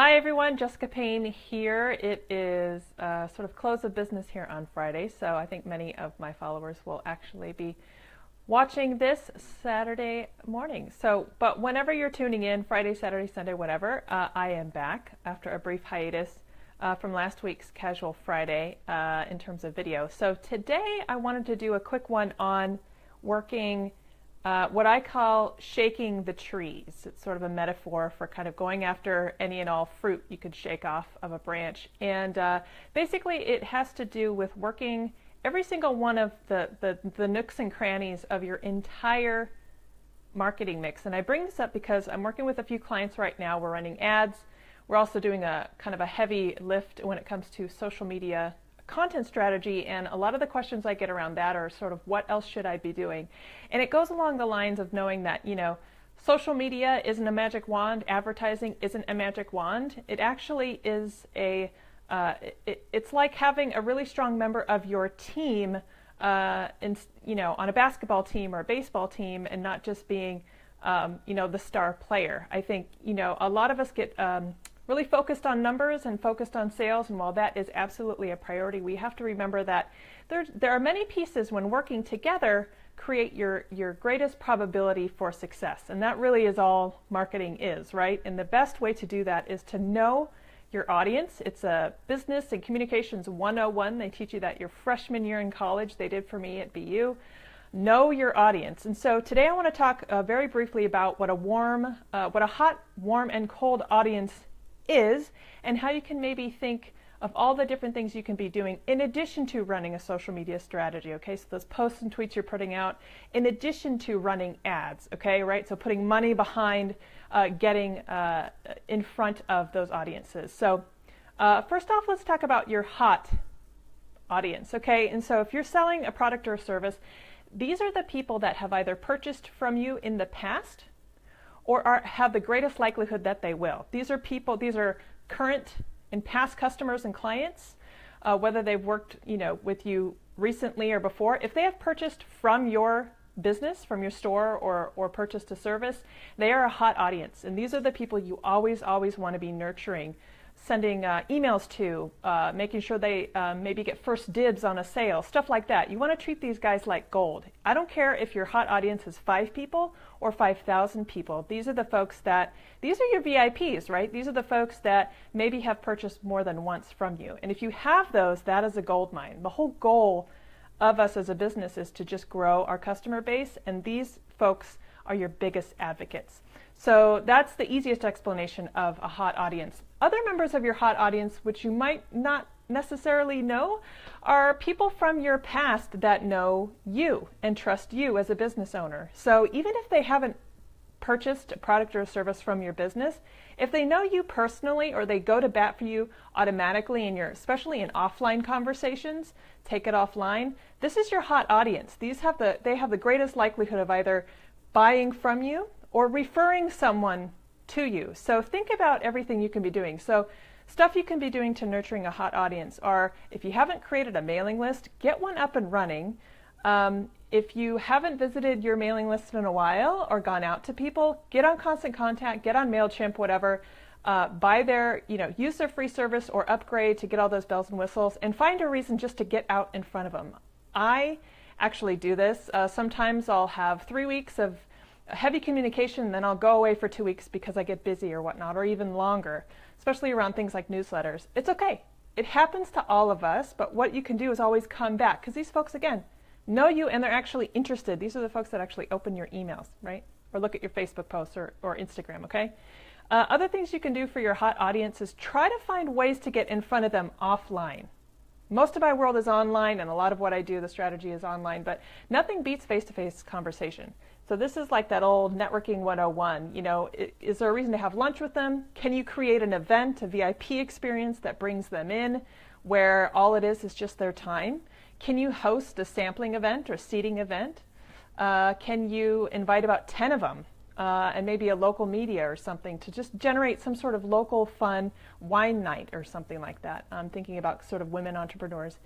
Hi everyone, Jessica Payne here. It is sort of close of business here on Friday, so I think many of my followers will actually be watching this Saturday morning. But whenever you're tuning in, Friday, Saturday, Sunday, whatever, I am back after a brief hiatus from last week's Casual Friday in terms of video. So today I wanted to do a quick one on working what I call shaking the trees. It's sort of a metaphor for kind of going after any and all fruit you could shake off of a branch. And basically it has to do with working every single one of the nooks and crannies of your entire marketing mix. And I bring this up because I'm working with a few clients right now. We're running ads. We're also doing a kind of a heavy lift when it comes to social media content strategy, and a lot of the questions I get around that are sort of what else should I be doing? And it goes along the lines of knowing that, social media isn't a magic wand, advertising isn't a magic wand. It actually is it's like having a really strong member of your team on a basketball team or a baseball team, and not just being the star player. I think a lot of us get really focused on numbers and focused on sales, and while that is absolutely a priority, we have to remember that there are many pieces when working together create your greatest probability for success, and that really is all marketing is, right? And the best way to do that is to know your audience. It's a business and communications 101. They teach you that your freshman year in college. They did for me at BU. Know your audience. And so today I want to talk very briefly about what a hot, warm, and cold audience is, and how you can maybe think of all the different things you can be doing in addition to running a social media strategy. Okay, so those posts and tweets you're putting out in addition to running ads. Okay, right? So putting money behind getting in front of those audiences. So first off, let's talk about your hot audience. Okay, and so if you're selling a product or a service, these are the people that have either purchased from you in the past or have the greatest likelihood that they will. These are current and past customers and clients, whether they've worked with you recently or before. If they have purchased from your business, from your store, or purchased a service, they are a hot audience. And these are the people you always want to be nurturing, sending emails to, making sure they maybe get first dibs on a sale, stuff like that. You want to treat these guys like gold. I don't care if your hot audience is 5 people or 5,000 people. These are the folks these are your VIPs, right? These are the folks that maybe have purchased more than once from you. And if you have those, that is a gold mine. The whole goal of us as a business is to just grow our customer base, and these folks are your biggest advocates. So that's the easiest explanation of a hot audience. Other members of your hot audience, which you might not necessarily know, are people from your past that know you and trust you as a business owner. So even if they haven't purchased a product or a service from your business, if they know you personally or they go to bat for you automatically especially in offline conversations, take it offline, this is your hot audience. They have the greatest likelihood of either buying from you or referring someone to you. So think about everything you can be doing. So stuff you can be doing to nurturing a hot audience are, if you haven't created a mailing list, get one up and running. If you haven't visited your mailing list in a while or gone out to people, get on Constant Contact, get on MailChimp, whatever, use their free service or upgrade to get all those bells and whistles, and find a reason just to get out in front of them. I actually do this. Sometimes I'll have 3 weeks of heavy communication, and then I'll go away for 2 weeks because I get busy or whatnot, or even longer, especially around things like newsletters. It's okay. It happens to all of us, but what you can do is always come back, because these folks, again, know you and they're actually interested. These are the folks that actually open your emails, right? Or look at your Facebook posts or Instagram, okay? Other things you can do for your hot audience is try to find ways to get in front of them offline. Most of my world is online, and a lot of what I do, the strategy is online, but nothing beats face-to-face conversation. So this is like that old networking 101. Is there a reason to have lunch with them? Can you create an event, a VIP experience that brings them in, where all it is just their time? Can you host a sampling event or seating event? Can you invite about 10 of them and maybe a local media or something to just generate some sort of local fun wine night or something like that? I'm thinking about sort of women entrepreneurs.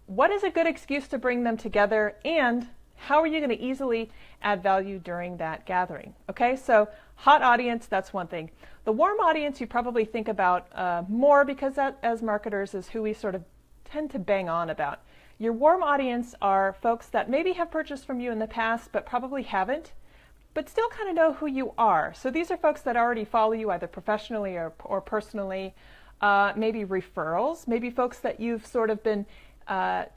What is a good excuse to bring them together and How are you going to easily add value during that gathering? Okay, so hot audience, that's one thing. The warm audience you probably think about more, because that, as marketers, is who we sort of tend to bang on about. Your warm audience are folks that maybe have purchased from you in the past, but probably haven't, but still kind of know who you are. So these are folks that already follow you either professionally or personally, maybe referrals, maybe folks that you've sort of been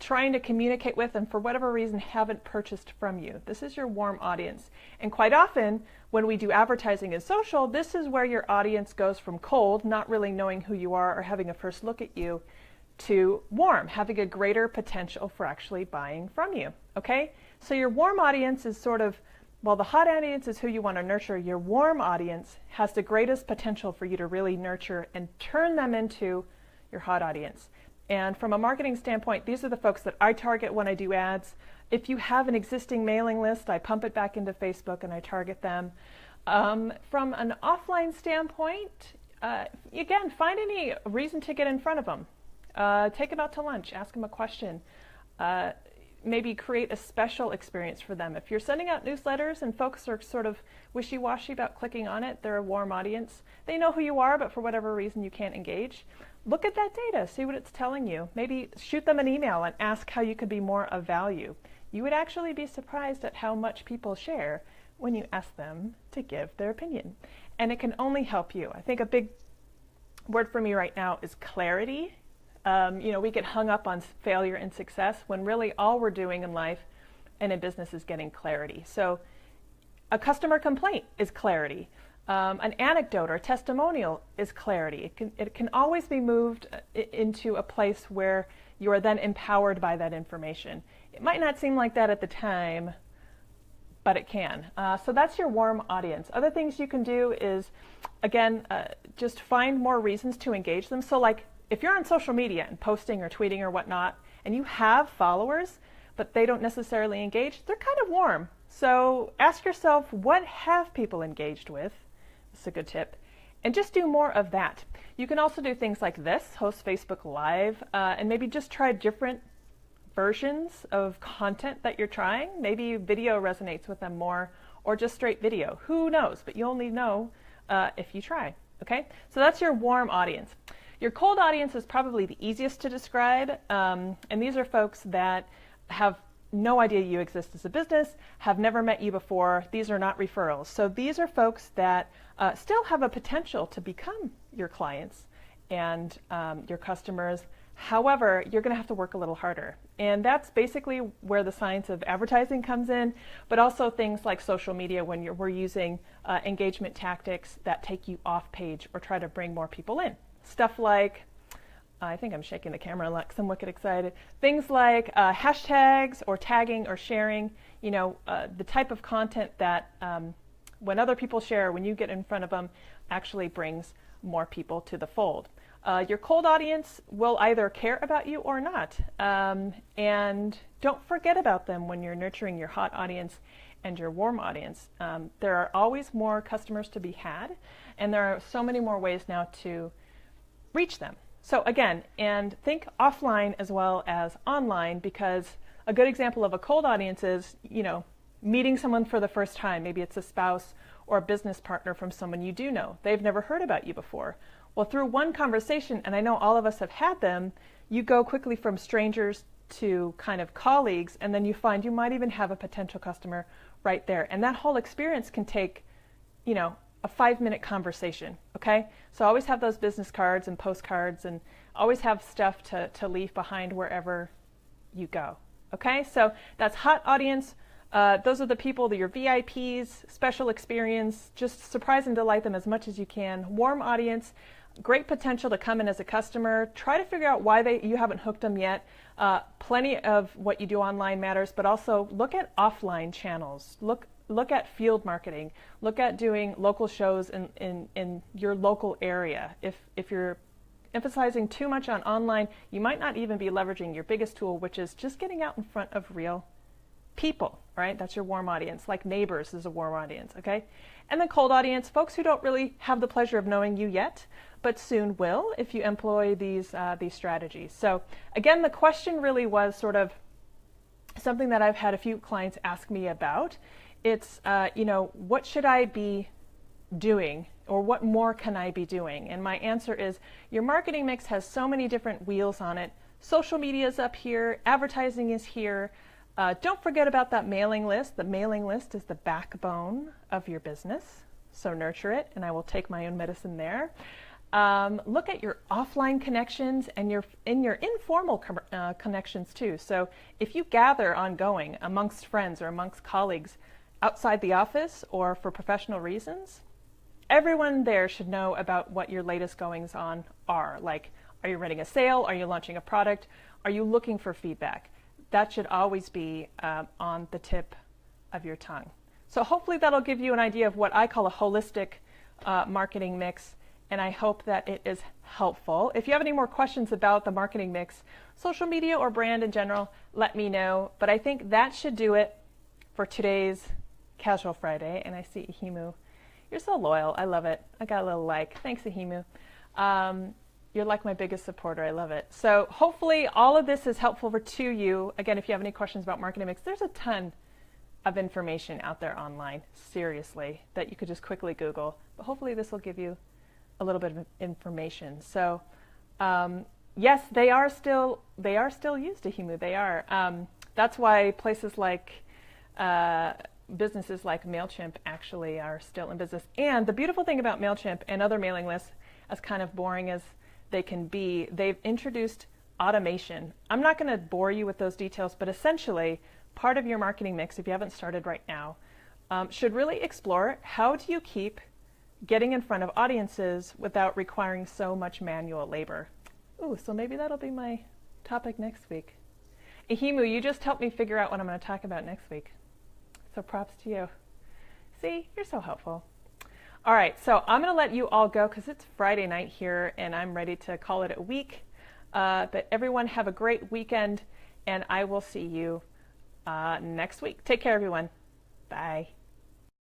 trying to communicate with and for whatever reason haven't purchased from you. This is your warm audience. And quite often when we do advertising and social, this is where your audience goes from cold, not really knowing who you are or having a first look at you, to warm, having a greater potential for actually buying from you. Okay? So your warm audience is sort of, well, the hot audience is who you want to nurture. Your warm audience has the greatest potential for you to really nurture and turn them into your hot audience. And from a marketing standpoint, these are the folks that I target when I do ads. If you have an existing mailing list, I pump it back into Facebook and I target them. From an offline standpoint, again, find any reason to get in front of them. Take them out to lunch, ask them a question. Maybe create a special experience for them. If you're sending out newsletters and folks are sort of wishy-washy about clicking on it, they're a warm audience. They know who you are, but for whatever reason you can't engage. Look at that data, see what it's telling you. Maybe shoot them an email and ask how you could be more of value. You would actually be surprised at how much people share when you ask them to give their opinion. And it can only help you. I think a big word for me right now is clarity. We get hung up on failure and success when really all we're doing in life and in business is getting clarity. So a customer complaint is clarity. An anecdote or testimonial is clarity. It can always be moved into a place where you are then empowered by that information. It might not seem like that at the time, but it can. So that's your warm audience. Other things you can do is, again, just find more reasons to engage them. So like if you're on social media and posting or tweeting or whatnot, and you have followers, but they don't necessarily engage, they're kind of warm. So ask yourself, what have people engaged with? It's a good tip. And just do more of that. You can also do things like this, host Facebook Live, and maybe just try different versions of content that you're trying. Maybe video resonates with them more, or just straight video. Who knows? But you only know if you try. Okay? So that's your warm audience. Your cold audience is probably the easiest to describe, and these are folks that have no idea you exist as a business, have never met you before. These are not referrals. So these are folks that still have a potential to become your clients and your customers. However, you're going to have to work a little harder. And that's basically where the science of advertising comes in, but also things like social media when we're using engagement tactics that take you off page or try to bring more people in. Stuff like, I think I'm shaking the camera like someone get excited. Things like hashtags or tagging or sharing, the type of content that when other people share, when you get in front of them, actually brings more people to the fold. Your cold audience will either care about you or not. And don't forget about them when you're nurturing your hot audience and your warm audience. There are always more customers to be had, and there are so many more ways now to reach them. So again, and think offline as well as online, because a good example of a cold audience is, meeting someone for the first time. Maybe it's a spouse or a business partner from someone you do know. They've never heard about you before. Well, through one conversation, and I know all of us have had them, you go quickly from strangers to kind of colleagues, and then you find you might even have a potential customer right there. And that whole experience can take, a 5-minute conversation, okay? So always have those business cards and postcards, and always have stuff to leave behind wherever you go, okay? So that's hot audience. Those are the people, your VIPs, special experience, just surprise and delight them as much as you can. Warm audience, great potential to come in as a customer. Try to figure out why you haven't hooked them yet. Plenty of what you do online matters, but also look at offline channels. Look at field marketing. Look at doing local shows in your local area. If you're emphasizing too much on online, you might not even be leveraging your biggest tool, which is just getting out in front of real people, right? That's your warm audience. Like neighbors is a warm audience, okay? And the cold audience, folks who don't really have the pleasure of knowing you yet, but soon will if you employ these strategies. So again, the question really was sort of, something that I've had a few clients ask me about. It's, what should I be doing, or what more can I be doing? And my answer is, your marketing mix has so many different wheels on it. Social media is up here, advertising is here. Don't forget about that mailing list. The mailing list is the backbone of your business, so nurture it, and I will take my own medicine there. Look at your offline connections and your informal connections too. So if you gather ongoing amongst friends or amongst colleagues outside the office or for professional reasons, everyone there should know about what your latest goings on are. Like, are you running a sale? Are you launching a product? Are you looking for feedback? That should always be on the tip of your tongue. So hopefully that'll give you an idea of what I call a holistic marketing mix, and I hope that it is helpful. If you have any more questions about the marketing mix, social media or brand in general, let me know. But I think that should do it for today's Casual Friday. And I see Ahimu. You're so loyal. I love it. I got a little like. Thanks, Ahimu. You're like my biggest supporter. I love it. So hopefully all of this is helpful to you. Again, if you have any questions about marketing mix, there's a ton of information out there online, seriously, that you could just quickly Google. But hopefully this will give you a little bit of information. So yes, they are still used, Ahimu. They are. That's why places like businesses like MailChimp actually are still in business. And the beautiful thing about MailChimp and other mailing lists, as kind of boring as they can be, they've introduced automation. I'm not going to bore you with those details, but essentially part of your marketing mix, if you haven't started right now, should really explore how do you keep getting in front of audiences without requiring so much manual labor. Ooh, so maybe that'll be my topic next week. Ahimu, you just helped me figure out what I'm going to talk about next week. So props to you. See, you're so helpful. All right, so I'm going to let you all go because it's Friday night here and I'm ready to call it a week. But everyone have a great weekend and I will see you next week. Take care, everyone. Bye.